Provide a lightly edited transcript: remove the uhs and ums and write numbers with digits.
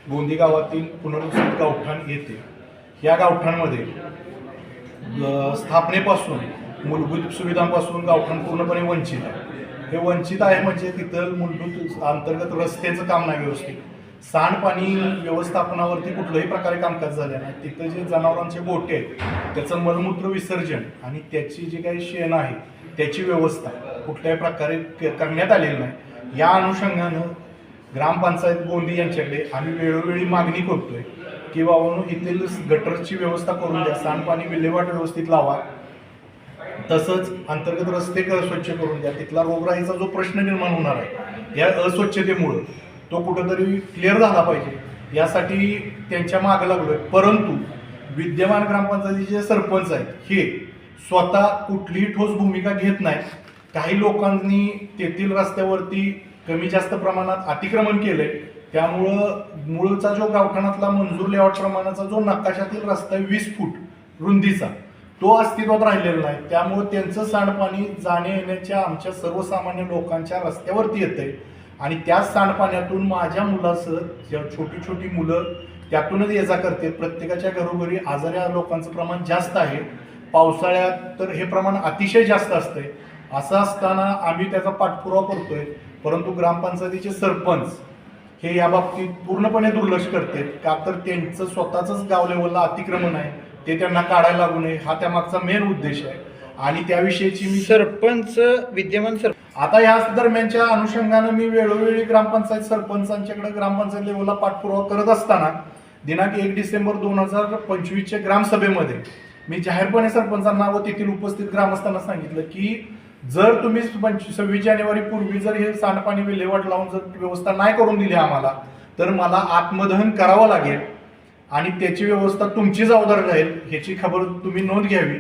गोंदी गावातील पुनर्वसित गावठाण येते. या गावठाणमध्ये स्थापनेपासून मूलभूत सुविधांपासून गावठाण पूर्णपणे वंचित आहे. हे वंचित आहे म्हणजे तिथं मूलभूत अंतर्गत रस्त्याचं काम नाही व्यवस्थित, सांडपाणी व्यवस्थापनावरती कुठल्याही प्रकारे कामकाज झालं नाही. तिथं जे जनावरांचे गोठे आहेत त्याचं मलमूत्र विसर्जन आणि त्याची जी काही शेण आहे त्याची व्यवस्था कुठल्याही प्रकारे करण्यात आलेली नाही. या अनुषंगानं ग्रामपंचायत गोंदी यांच्याकडे आम्ही वेळोवेळी मागणी करतोय की बाबांनो इथील गटरची व्यवस्था करून द्या, सांडपाणी विल्हेवाट व्यवस्थित लावा, तसंच अंतर्गत रस्ते स्वच्छ करून द्या. तिथला रोगराईचा जो प्रश्न निर्माण होणार आहे या अस्वच्छतेमुळं तो कुठंतरी क्लिअर झाला पाहिजे, यासाठी त्यांच्या मागं लागलोय. परंतु विद्यमान ग्रामपंचायतीचे सरपंच आहेत हे स्वतः कुठलीही ठोस भूमिका घेत नाहीत. काही लोकांनी तेथील रस्त्यावरती कमी जास्त प्रमाणात अतिक्रमण केलंय, त्यामुळं मूळचा जो गावठाणातला मंजूर लेआउट प्रमाणाचा जो नकाशातील रस्ता आहे 20 फूट रुंदीचा तो अस्तित्वात राहिलेला नाही. त्यामुळे त्यांचं सांडपाणी जाण्या येण्याच्या आमच्या सर्वसामान्य लोकांच्या रस्त्यावरती येतंय आणि त्याच सांडपाण्यातून माझ्या मुलासह छोटी छोटी मुलं त्यातूनच ये जा करतात. प्रत्येकाच्या घरोघरी आजाऱ्या लोकांचं प्रमाण जास्त आहे. पावसाळ्यात तर हे प्रमाण अतिशय जास्त असतंय. असं असताना आम्ही त्याचा पाठपुरावा करतोय, परंतु ग्रामपंचायतीचे सरपंच हे या बाबतीत पूर्णपणे दुर्लक्ष करतात. का तर त्यांचं स्वतःच गाव लेवलला अतिक्रमण आहे, ते त्यांना काढायला लागू नये हा त्यामागचा मेन उद्देश आहे. आणि त्याविषयीची मी सरपंच विद्यमान आता या दरम्यानच्या अनुषंगानं मी वेळोवेळी ग्रामपंचायत सरपंचांच्याकडे ग्रामपंचायत लेवलला पाठपुरावा करत असताना दिनांक 1 डिसेंबर 2025च्या ग्रामसभेमध्ये मी जाहीरपणे सरपंचांना व तेथील उपस्थित ग्रामस्थांना सांगितलं की जर तुम्ही 26 जानेवारी पूर्वी जर हे सांडपाणी विल्हेवाट लावून जर व्यवस्था नाही करून दिली आम्हाला तर मला आत्मदहन करावं लागेल आणि त्याची व्यवस्था तुमची जबाबदारी राहील, ह्याची खबर तुम्ही नोंद घ्यावी.